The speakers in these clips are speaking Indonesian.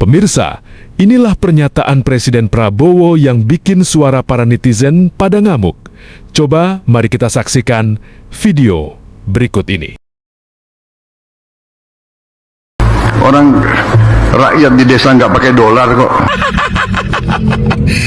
Pemirsa, inilah pernyataan Presiden Prabowo yang bikin suara para netizen pada ngamuk. Coba mari kita saksikan video berikut ini. Orang rakyat di desa nggak pakai dolar kok.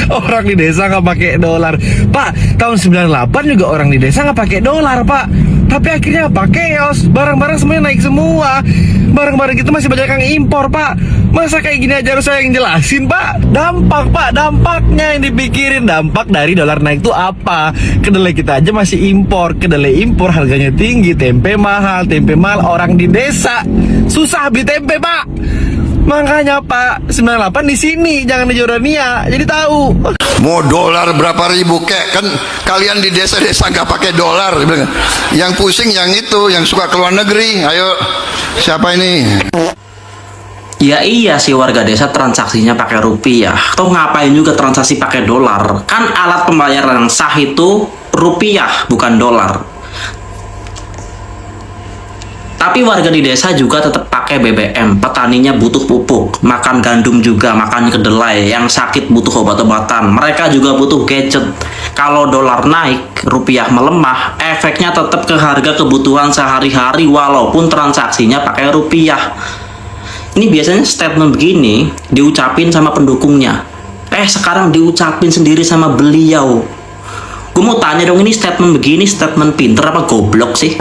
Orang di desa nggak pakai dolar, Pak. Tahun 98 juga orang di desa nggak pakai dolar, Pak. Tapi akhirnya apa? Chaos. Barang-barang semuanya naik semua. Barang-barang itu masih banyak yang impor, Pak. Masa kayak gini aja harus saya yang jelasin, Pak? Dampak, Pak. Dampaknya yang dipikirin. Dampak dari dolar naik itu apa? Kedelai kita aja masih impor. Kedelai impor harganya tinggi. Tempe mahal. Tempe mahal. Orang di desa susah beli tempe, Pak. Makanya Pak, 98 di sini, jangan di Jordania. Jadi tahu. Mau dolar berapa ribu kek, kan kalian di desa-desa nggak pakai dolar. Yang pusing yang itu, yang suka keluar negeri. Ayo, siapa ini? Ya iya sih, warga desa transaksinya pakai rupiah. Toh ngapain juga transaksi pakai dolar? Kan alat pembayaran yang sah itu rupiah, bukan dolar. Tapi warga di desa juga tetap pakai BBM. Petaninya butuh pupuk, makan gandum juga, makan kedelai. Yang sakit butuh obat-obatan. Mereka juga butuh gadget. Kalau dolar naik, rupiah melemah, efeknya tetap ke harga kebutuhan sehari-hari walaupun transaksinya pakai rupiah. Ini biasanya statement begini diucapin sama pendukungnya. Sekarang diucapin sendiri sama beliau. Gue mau tanya dong, ini statement begini statement pinter apa goblok sih?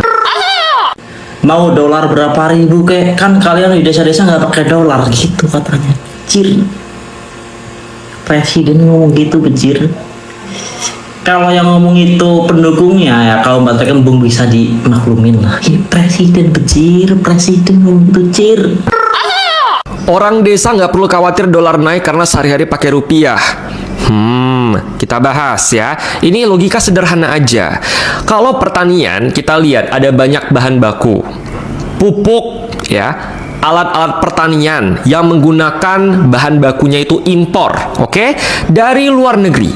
Mau dolar berapa ribu kek, kan kalian di desa-desa nggak pakai dolar gitu katanya. Cir, presiden ngomong gitu bejir. Kalau yang ngomong itu pendukungnya ya, kalau batalkan bung bisa dimaklumin lah. Presiden bejir, presiden ngomong gitu cir. Orang desa nggak perlu khawatir dolar naik karena sehari-hari pakai rupiah. Kita bahas ya. Ini logika sederhana aja. Kalau pertanian, kita lihat ada banyak bahan baku. Pupuk ya, alat-alat pertanian yang menggunakan bahan bakunya itu impor, oke? Dari luar negeri.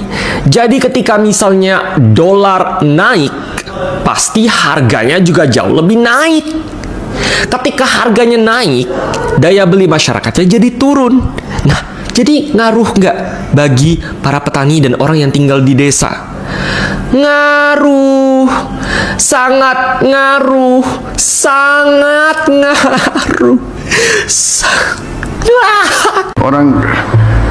Jadi ketika misalnya dolar naik, pasti harganya juga jauh lebih naik. Ketika harganya naik, daya beli masyarakatnya jadi turun. Nah, jadi ngaruh nggak bagi para petani dan orang yang tinggal di desa? Ngaruh, sangat ngaruh, sangat ngaruh. Orang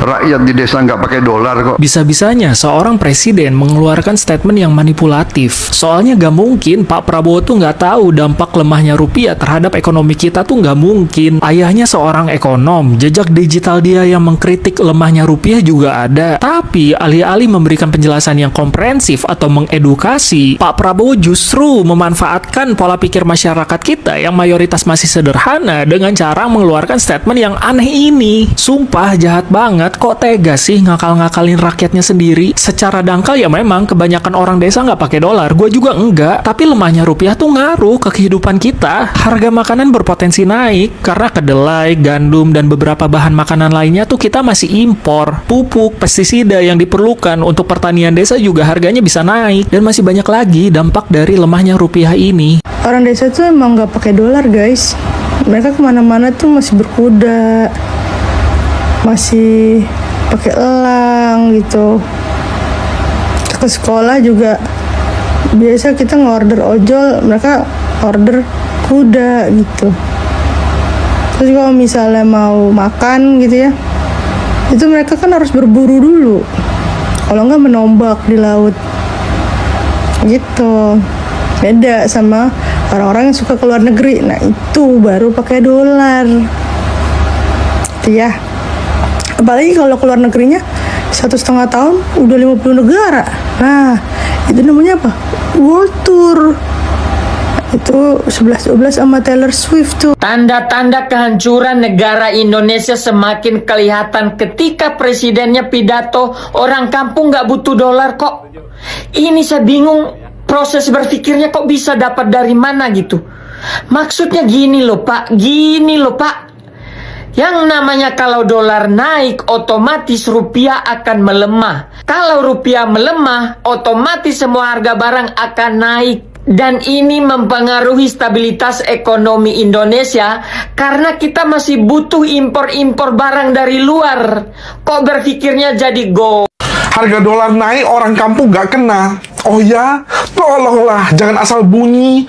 rakyat di desa nggak pakai dolar kok. Bisa-bisanya seorang presiden mengeluarkan statement yang manipulatif. Soalnya gak mungkin Pak Prabowo tuh nggak tahu dampak lemahnya rupiah terhadap ekonomi kita tuh nggak mungkin. Ayahnya seorang ekonom, jejak digital dia yang mengkritik lemahnya rupiah juga ada. Tapi alih-alih memberikan penjelasan yang komprehensif atau mengedukasi, Pak Prabowo justru memanfaatkan pola pikir masyarakat kita yang mayoritas masih sederhana dengan cara mengeluarkan statement yang aneh ini. Sumpah jahat banget. Kok tega sih ngakal-ngakalin rakyatnya sendiri? Secara dangkal ya memang kebanyakan orang desa nggak pakai dolar, gue juga enggak. Tapi lemahnya rupiah tuh ngaruh ke kehidupan kita. Harga makanan berpotensi naik karena kedelai, gandum, dan beberapa bahan makanan lainnya tuh kita masih impor. Pupuk, pestisida yang diperlukan untuk pertanian desa juga harganya bisa naik. Dan masih banyak lagi dampak dari lemahnya rupiah ini. Orang desa tuh emang nggak pakai dolar guys. Mereka kemana-mana tuh masih berkuda, masih pakai elang gitu. Ke sekolah juga biasa kita ngorder ojol, mereka order kuda gitu. Terus kalau misalnya mau makan gitu ya, itu mereka kan harus berburu dulu, kalau nggak menombak di laut gitu. Beda sama orang-orang yang suka keluar negeri, nah itu baru pakai dolar ya. Apalagi kalau keluar negerinya 1,5 tahun udah 50 negara. Nah, itu namanya apa? World Tour. Itu 11-12 sama Taylor Swift tuh. Tanda-tanda kehancuran negara Indonesia semakin kelihatan ketika presidennya pidato, orang kampung nggak butuh dolar kok. Ini saya bingung, proses berpikirnya kok bisa dapat dari mana gitu. Maksudnya gini loh Pak, gini loh Pak. Yang namanya kalau dolar naik, otomatis rupiah akan melemah. Kalau rupiah melemah, otomatis semua harga barang akan naik. Dan ini mempengaruhi stabilitas ekonomi Indonesia karena kita masih butuh impor-impor barang dari luar. Kok berpikirnya jadi go? Harga dolar naik, orang kampung nggak kena. Oh ya, tolonglah, jangan asal bunyi.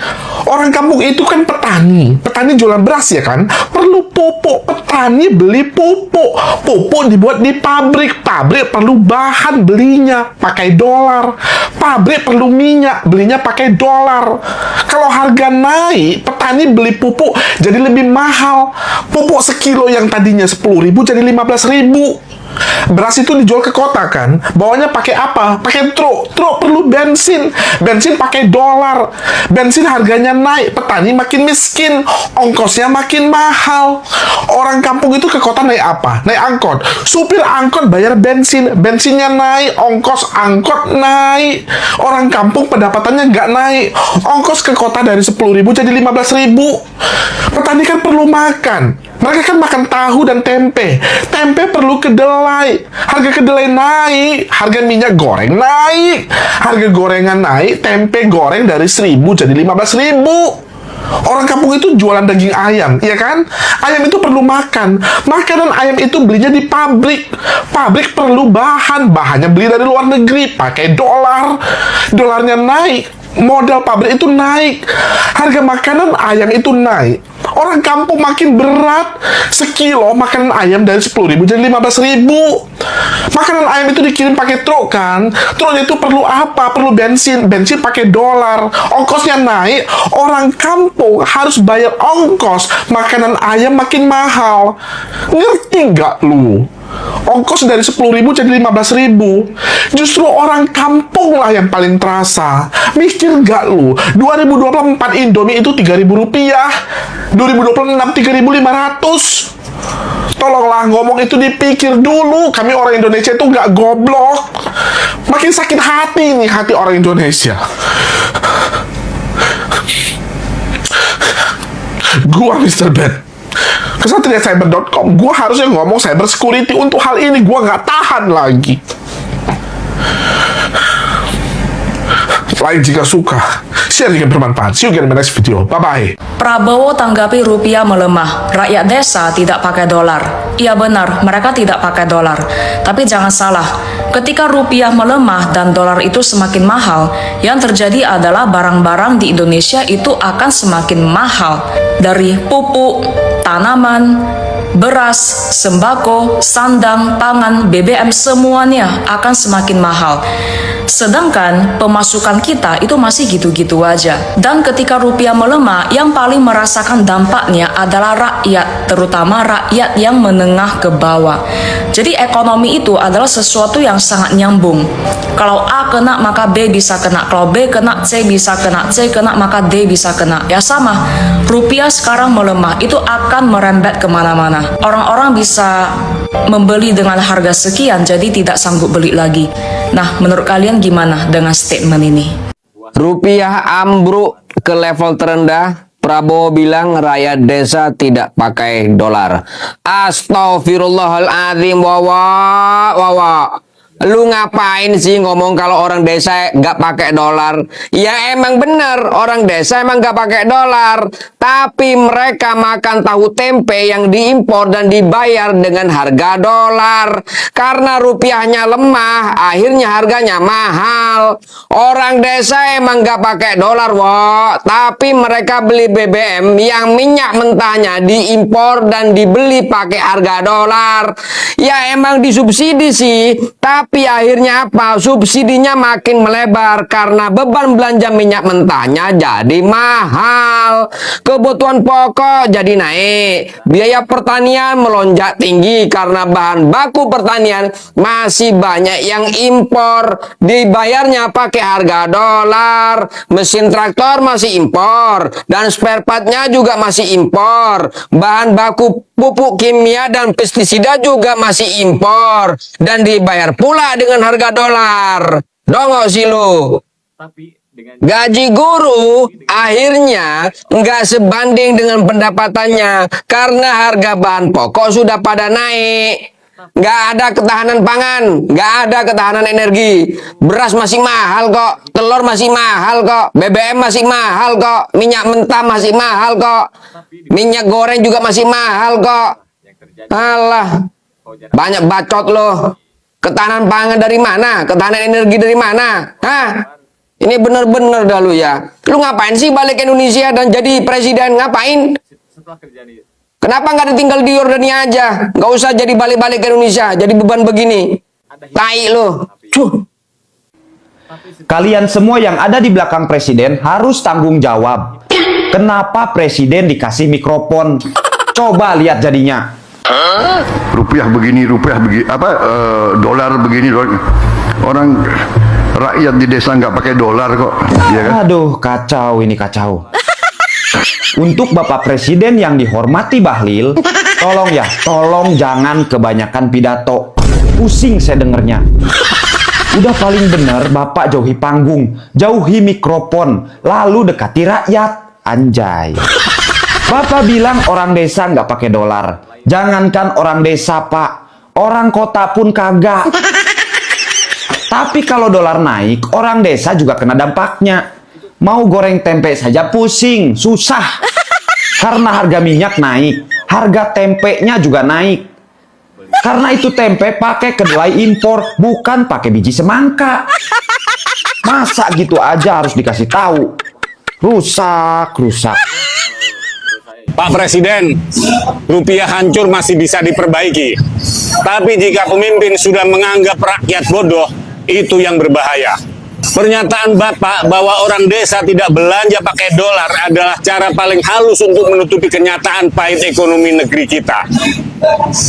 Orang kampung itu kan petani. Petani jualan beras ya kan? Perlu pupuk. Petani beli pupuk. Pupuk dibuat di pabrik. Pabrik perlu bahan, belinya pakai dolar. Pabrik perlu minyak, belinya pakai dolar. Kalau harga naik, petani beli pupuk jadi lebih mahal. Pupuk sekilo yang tadinya 10.000 jadi 15.000. Beras itu dijual ke kota kan, bawanya pakai apa? Pakai truk. Truk perlu bensin. Bensin pakai dolar. Bensin harganya naik, petani makin miskin, ongkosnya makin mahal. Orang kampung itu ke kota naik apa? Naik angkot. Supir angkot bayar bensin, bensinnya naik, ongkos angkot naik. Orang kampung pendapatannya nggak naik. Ongkos ke kota dari 10.000 jadi 15.000. Petani kan perlu makan. Mereka kan makan tahu dan tempe. Tempe perlu kedelai. Harga kedelai naik. Harga minyak goreng naik. Harga gorengan naik. Tempe goreng dari 1.000 jadi 15.000. Orang kampung itu jualan daging ayam, ya kan? Ayam itu perlu makan. Makanan ayam itu belinya di pabrik. Pabrik perlu bahan. Bahannya beli dari luar negeri. Pakai dolar. Dolarnya naik. Modal pabrik itu naik. Harga makanan ayam itu naik. Orang kampung makin berat. Sekilo makanan ayam dari 10.000 jadi 15.000. Makanan ayam itu dikirim pakai truk kan. Truknya itu perlu apa? Perlu bensin. Bensin pakai dolar. Ongkosnya naik. Orang kampung harus bayar ongkos. Makanan ayam makin mahal. Ngerti nggak lu? Ongkos dari 10.000 jadi 15.000. Justru orang kampung lah yang paling terasa. Mikir nggak lu? 2024 Indomie itu 3.000 rupiah. 2026 3.500. Tolonglah, ngomong itu dipikir dulu. Kami orang Indonesia itu nggak goblok. Makin sakit hati nih hati orang Indonesia. Gua Mr. Ben, KesatriaCyber.com, gue harusnya ngomong cyber security. Untuk hal ini gue nggak tahan lagi. Like jika suka, share jika bermanfaat. See you again in the next video. Bye-bye. Prabowo tanggapi rupiah melemah, rakyat desa tidak pakai dolar. Iya benar, mereka tidak pakai dolar. Tapi jangan salah, ketika rupiah melemah dan dolar itu semakin mahal, yang terjadi adalah barang-barang di Indonesia itu akan semakin mahal. Dari pupuk, tanaman, beras, sembako, sandang, pangan, BBM, semuanya akan semakin mahal. Sedangkan pemasukan kita itu masih gitu-gitu aja. Dan ketika rupiah melemah, yang paling merasakan dampaknya adalah rakyat, terutama rakyat yang menengah ke bawah. Jadi ekonomi itu adalah sesuatu yang sangat nyambung. Kalau A kena, maka B bisa kena. Kalau B kena, C bisa kena. C kena, maka D bisa kena. Ya sama, rupiah sekarang melemah, itu akan merembet kemana-mana. Orang-orang bisa membeli dengan harga sekian, jadi tidak sanggup beli lagi. Nah, menurut kalian gimana dengan statement ini? Rupiah ambruk ke level terendah. Prabowo bilang rakyat desa tidak pakai dolar. Astagfirullahaladzim. Wawa. Lu ngapain sih ngomong kalau orang desa nggak pakai dolar? Ya emang bener, orang desa emang nggak pakai dolar. Tapi mereka makan tahu tempe yang diimpor dan dibayar dengan harga dolar. Karena rupiahnya lemah, akhirnya harganya mahal. Orang desa emang nggak pakai dolar, tapi mereka beli BBM yang minyak mentahnya diimpor dan dibeli pakai harga dolar. Ya emang disubsidi sih, tapi akhirnya apa? Subsidinya makin melebar karena beban belanja minyak mentahnya jadi mahal. Kebutuhan pokok jadi naik. Biaya pertanian melonjak tinggi karena bahan baku pertanian masih banyak yang impor. Dibayarnya pakai harga dolar. Mesin traktor masih impor dan spare partnya juga masih impor. Bahan baku pupuk kimia dan pestisida juga masih impor dan dibayar pula dengan harga dolar. Dongok sih lu. Gaji guru akhirnya nggak sebanding dengan pendapatannya karena harga bahan pokok sudah pada naik. Nggak ada ketahanan pangan, nggak ada ketahanan energi. Beras masih mahal kok, telur masih mahal kok, BBM masih mahal kok, minyak mentah masih mahal kok, minyak goreng juga masih mahal kok. Alah, banyak bacot loh. Ketahanan pangan dari mana? Ketahanan energi dari mana? Hah? Ini bener-bener dah lu ya. Lu ngapain sih balik ke Indonesia dan jadi presiden? Ngapain? Kenapa nggak ditinggal di Yordania aja? Nggak usah jadi balik-balik ke Indonesia, jadi beban begini. Tai lo. Kalian semua yang ada di belakang presiden harus tanggung jawab. Kenapa presiden dikasih mikrofon? Coba lihat jadinya. Rupiah begini, dolar begini, orang rakyat di desa nggak pakai dolar kok, ya kan? Aduh, kacau ini kacau. Untuk Bapak Presiden yang dihormati Bahlil, tolong jangan kebanyakan pidato. Pusing saya dengernya. Udah paling bener Bapak jauhi panggung, jauhi mikrofon, lalu dekati rakyat. Anjay. Bapak bilang orang desa nggak pakai dolar. Jangankan orang desa, Pak, orang kota pun kagak. Tapi kalau dolar naik, orang desa juga kena dampaknya. Mau goreng tempe saja pusing, susah. Karena harga minyak naik, harga tempenya juga naik. Karena itu tempe pakai kedelai impor, bukan pakai biji semangka. Masa gitu aja harus dikasih tahu? Rusak. Pak Presiden, rupiah hancur masih bisa diperbaiki. Tapi jika pemimpin sudah menganggap rakyat bodoh, itu yang berbahaya. Pernyataan Bapak bahwa orang desa tidak belanja pakai dolar adalah cara paling halus untuk menutupi kenyataan pahit ekonomi negeri kita.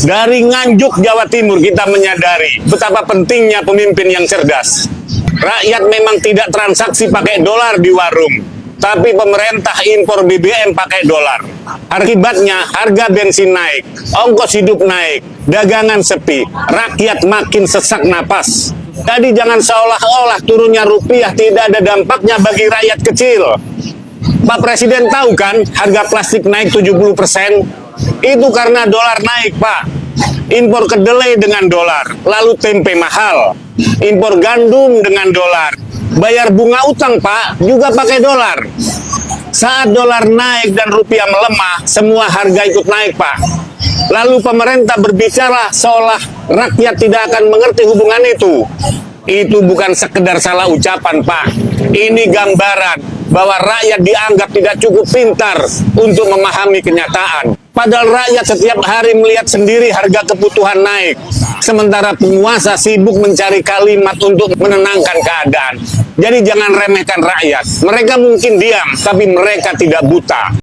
Dari Nganjuk, Jawa Timur, kita menyadari betapa pentingnya pemimpin yang cerdas. Rakyat memang tidak transaksi pakai dolar di warung, tapi pemerintah impor BBM pakai dolar. Akibatnya harga bensin naik, ongkos hidup naik, dagangan sepi, rakyat makin sesak napas. Jadi jangan seolah-olah turunnya rupiah tidak ada dampaknya bagi rakyat kecil. Pak Presiden tahu kan harga plastik naik 70%? Itu karena dolar naik, Pak. Impor kedelai dengan dolar, lalu tempe mahal. Impor gandum dengan dolar. Bayar bunga utang, Pak, juga pakai dolar. Saat dolar naik dan rupiah melemah, semua harga ikut naik, Pak. Lalu pemerintah berbicara seolah rakyat tidak akan mengerti hubungan itu. Itu bukan sekedar salah ucapan, Pak. Ini gambaran bahwa rakyat dianggap tidak cukup pintar untuk memahami kenyataan. Padahal rakyat setiap hari melihat sendiri harga kebutuhan naik. Sementara penguasa sibuk mencari kalimat untuk menenangkan keadaan. Jadi jangan remehkan rakyat. Mereka mungkin diam, tapi mereka tidak buta.